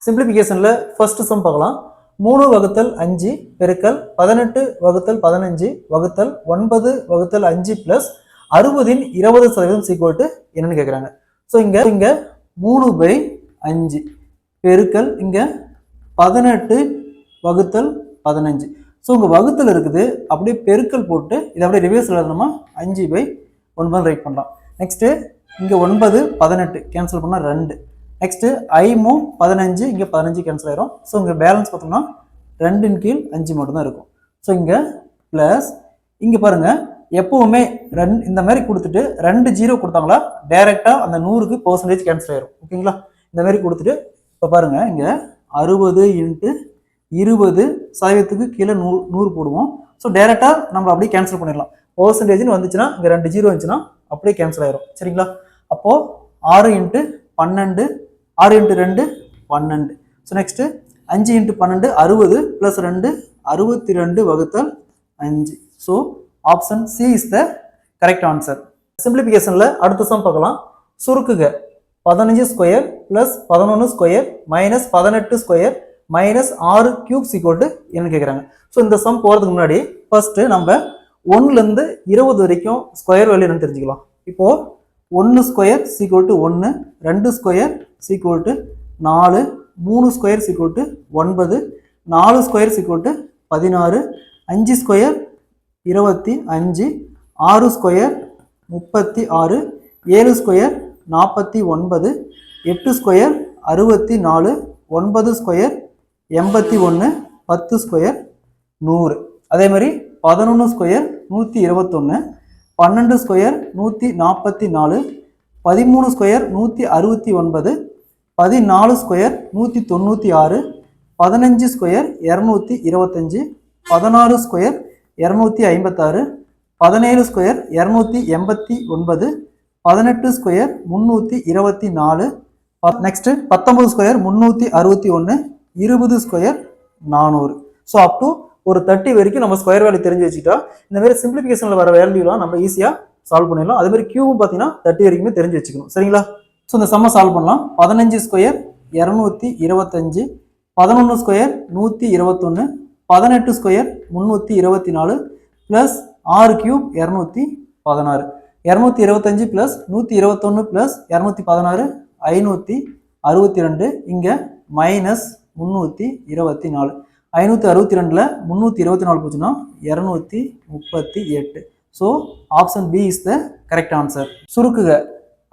சிம்பிளிஃபிகேஷனில் first sum பார்க்கலாம். 3 வகுத்தல் 5 பெருக்கல் 18 வகுத்தல் 15 வகுத்தல் 9 வகுத்தல் 5 பிளஸ் 60 20% சீக்வல் டு என்னன்னு கேட்குறாங்க. ஸோ இங்கே 3/5 பெருக்கல் இங்கே 18 வகுத்தல் 15. ஸோ உங்கள் வகுத்தல் இருக்குது, அப்படியே பெருக்கல் போட்டு இதை அப்படியே ரிவர்ஸில் எழுதணுமா 5/9 ரைட் பண்ணலாம். நெக்ஸ்ட்டு இங்கே 9 18 கேன்சல் பண்ணால் 2. நெக்ஸ்ட்டு 5 15 இங்கே 15 கேன்சல் ஆயிரும். ஸோ இங்கே பேலன்ஸ் பார்த்தோம்னா 2 கீழ் 5 மட்டும்தான் இருக்கும். ஸோ இங்கே ப்ளஸ் இங்கே பாருங்கள் எப்போவுமே இந்த மாதிரி கொடுத்துட்டு 2 0 கொடுத்தாங்களா டைரெக்டாக அந்த 100க்கு % கேன்சல் ஆயிரும். ஓகேங்களா, இந்த மாதிரி கொடுத்துட்டு இப்போ பாருங்கள் இங்கே 60 × 20% கீழே 100 போடுவோம். ஸோ டைரெக்டாக நம்ம அப்படியே கேன்சல் பண்ணிடலாம். % வந்துச்சுன்னா இங்கே 2 0 வந்துச்சுன்னா அப்படியே கேன்சல் ஆயிரும். சரிங்களா, அப்போது 6 × 12 6 × 2 12. ஸோ நெக்ஸ்ட்டு 5 × 12 60 + 2 62 வகுத்தல் 5. So option C is the correct answer. சிம்பிளிஃபிகேஷனில் அடுத்த சம் பார்க்கலாம். சுருக்குக 15 ஸ்கொயர் + 11 ஸ்கொயர் - 18 ஸ்கொயர் - 6 கியூப் = என்னன்னு கேட்குறாங்க. ஸோ இந்த சம் போகிறதுக்கு முன்னாடி ஃபர்ஸ்ட்டு நம்ம 1லேருந்து 20 வரைக்கும் ஸ்கொயர் வேல்யூ என்னன்னு தெரிஞ்சுக்கலாம். இப்போது 1 square = 1, 2 square = 4, 3 square = 9, 4 square = 16, 5 square 25, 6 square 36, 7 square 49, 8 square 64, 9 square 81, 10 square 100. அதே மாதிரி 11 square 121, 12 square 144, 13 square 169, 14 square 196, 15 square 225, 16 square 256, 17 square 289, 18 square 324, next 19 square 361, 20 square 400. So up to ஒரு 30 வரைக்கும் நம்ம ஸ்கொயர் வேல்யூ தெரிஞ்சு வச்சுட்டா இந்த மாதிரி சிம்பிளிஃபிகேஷனில் வர வேல்யூலாம் நம்ம ஈஸியாக சால்வ் பண்ணிடலாம். அதே மாதிரி கியூவும் பார்த்தீங்கன்னா 30 வரைக்குமே தெரிஞ்சு வச்சுக்கணும். சரிங்களா, ஸோ இந்த சம்மை சால்வ் பண்ணலாம். 15 square 225, 11 square 121, 18 square 324 plus 6 cube 216, 225 plus 121 plus 216 562, இங்கே மைனஸ் 324. 562ல் 324 போச்சுன்னா 238. So option B is the correct answer. சுருக்குக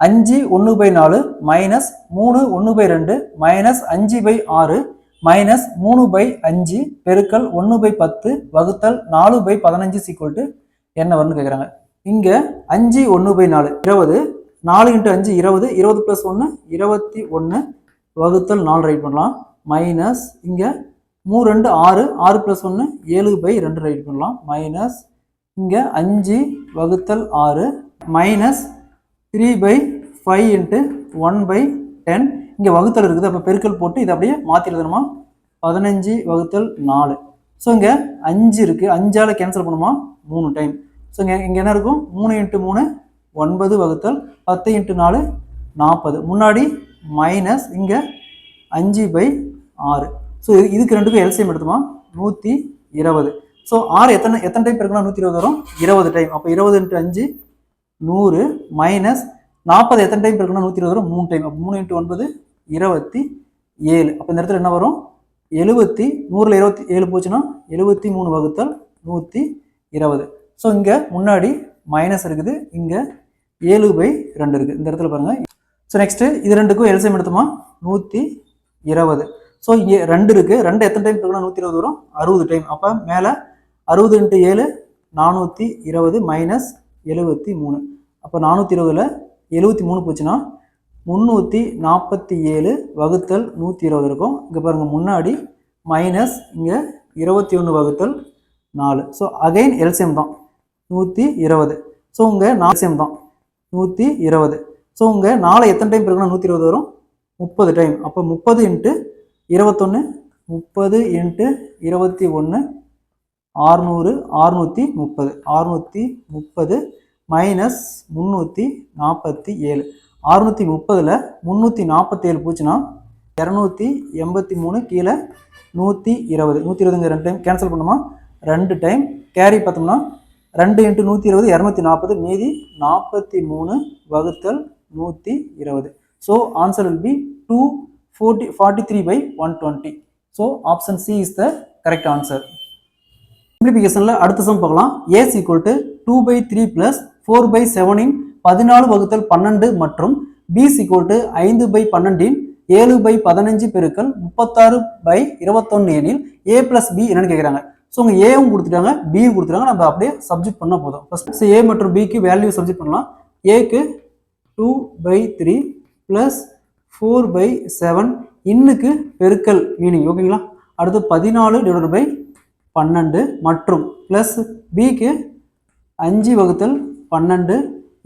5 1/4 -3 1/2 -5/6 -3/5 பெருக்கல் 1/10 வகுத்தல் 4/15 = என்ன வரும்னு கேட்குறாங்க. இங்கே 5 1/4 20, 4 × 5 20, 20 + 1 21 வகுத்தல் 4 ரைட் பண்ணலாம். மைனஸ் இங்கே 3 2 6, 6 + 1 7/2 ரைட் பண்ணலாம். மைனஸ் இங்கே 5 வகுத்தல் 6 மைனஸ் 3/5 × 1/10. இங்கே வகுத்தல் இருக்குது, அப்போ பெருக்கல் போட்டு இதை அப்படியே மாற்றி எழுதணுமா 15 வகுத்தல் 4. ஸோ இங்கே 5 இருக்குது, 5ஆல் கேன்சல் பண்ணுமா 3 டைம். ஸோ இங்கே என்ன இருக்கும் 3 × 3 9 வகுத்தல் 10 × 4 40. முன்னாடி மைனஸ் இங்கே 5/6. ஸோ இதுக்கு ரெண்டுக்கும் எல்சிஎம் எடுத்துமா 120. ஸோ 6 எத்தனை டைம் பெருக்கணும் 120 வரும் 20 டைம். அப்போ 20 × 5 100 மைனஸ் 40 எத்தனை டைம் பெருக்கணும் 120 வரும் 3 டைம். அப்போ 3 × 9 27. அப்போ இந்த இடத்துல என்ன வரும் 70. 100ல் 27 போச்சுன்னா 73 வகுத்தல் 120. ஸோ இங்கே முன்னாடி மைனஸ் இருக்குது, இங்கே 7/2 இருக்குது இந்த இடத்துல பாருங்கள். ஸோ நெக்ஸ்ட்டு இது ரெண்டுக்கும் எல்சிஎம் எடுத்துமா 120. ஸோ இங்கே 2 இருக்குது, 2 எத்தனை டைம் பெருக்கணும் 120 வரும் 60 டைம். அப்போ மேலே 60 × 7 420 மைனஸ் 73. அப்போ 420ல் 73 போச்சுன்னா 347 வகுத்தல் 120 இருக்கும். இங்கே பாருங்கள் முன்னாடி மைனஸ் இங்கே 21 வகுத்தல் 4. ஸோ அகைன் எல்சிஎம் தான் 120. ஸோ உங்கள் எல்சிஎம் தான் 120. ஸோ உங்கள் 4 எத்தனை டைம் பெருக்கணும் 120 வரும் 30 டைம். அப்போ 30 × 21 30 × 21 600 630 630 மைனஸ் 347. 630ல் 347 போச்சுன்னா 283 கீழே 120 120 2 டைம் கேன்சல் பண்ணுமா 2 டைம் கேரி பார்த்தோம்னா 2 × 120 240 மீதி 43 வகுத்தல் 120. So answer will be 243/120. So option C is the correct answer. சிம்பிளிஃபிகேஷன்ல அடுத்த சம் பார்க்கலாம். A is equal to 2/3 plus 4/7 இன் 14 வகுத்தல் 12 மற்றும் B is equal to 5/12 இன் 7/15 பெருக்கல் 36/21 எனில் A plus B என்னன்னு கேட்குறாங்க. ஸோ உங்க ஏவும் கொடுத்துட்டாங்க பியும் கொடுத்துட்டாங்க, நம்ம அப்படியே சப்ஜெக்ட் பண்ணால் போதும். ஃபர்ஸ்ட் ஏ மற்றும் பிக்கு வேல்யூ சப்ஜெக்ட் பண்ணலாம். ஏக்கு 2/3 பிளஸ் 4/7 இன்னுக்கு பெருக்கல் மீனிங் ஓகேங்களா. அடுத்து 14/12 மற்றும் பிளஸ் பிக்கு 5/12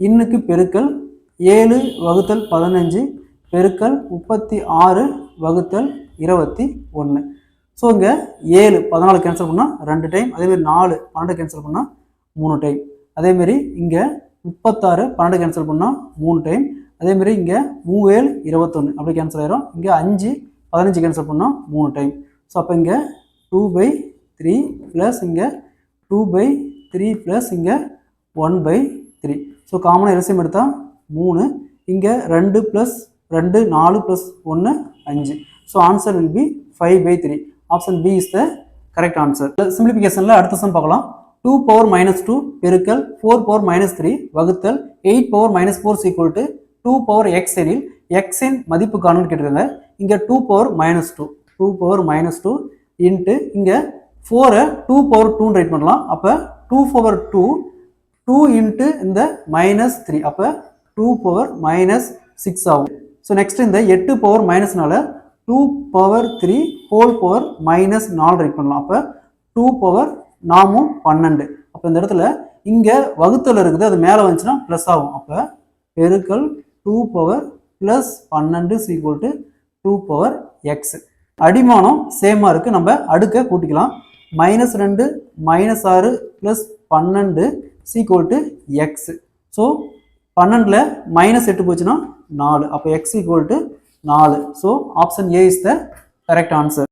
இன்னுக்கு பெருக்கல் 7/15 பெருக்கல் 36/21. ஸோ இங்கே 7 14 கேன்சல் பண்ணால் 2 டைம், அதேமாதிரி 4 12 கேன்சல் பண்ணால் 3 டைம், அதேமாரி இங்கே 36 12 கேன்சல் பண்ணால் 3 டைம், அதேமாரி இங்கே 3 7 21 அப்படி கேன்சல் ஆயிரும். இங்கே 5 15 கேன்சல் பண்ணால் 3 டைம். ஸோ அப்போ இங்கே 2/3 ப்ளஸ் இங்கே 2/3 ப்ளஸ் இங்கே 1/3. ஸோ காமனாக எல்சிஎம் எடுத்தால் 3, இங்கே 2 + 2 4 + 1 5. So answer will be 5/3. Option B is the correct answer. சிம்பிளிஃபிகேஷனில் அடுத்த சம் பார்க்கலாம். 2⁻² பெருக்கல் 4⁻³ வகுத்தல் 8⁻4 ஈக்குவல் டு 2x எனில் எக்ஸின் மதிப்பு காணும்னு கேட்டிருக்காங்க. இங்கே 2⁻² இன்ட்டு இங்கே 4 2/2 ரைட் பண்ணலாம். அப்போ 2/2 2 இன்ட்டு இந்த -3 அப்போ 2⁻6 ஆகும். ஸோ நெக்ஸ்ட் இந்த 8⁻−னால 2/3 ஹோல் பவர் -4 ரைட் பண்ணலாம். அப்போ 2 12. அப்போ இந்த இடத்துல இங்கே வகுத்தல் இருக்குது, அது மேலே வந்துச்சுன்னா ப்ளஸ் ஆகும். அப்போ பெருக்கல் 2 + 12 ஈக்குவல் டு 2x. அடிமானம் சேமாக இருக்குது, நம்ம அடுக்க கூட்டிக்கலாம். -2 -6 + 12 ஈக்குவல் டு x. ஸோ 12ல் -8 போச்சுன்னா 4, அப்போ x equal to 4. So option A is the correct answer.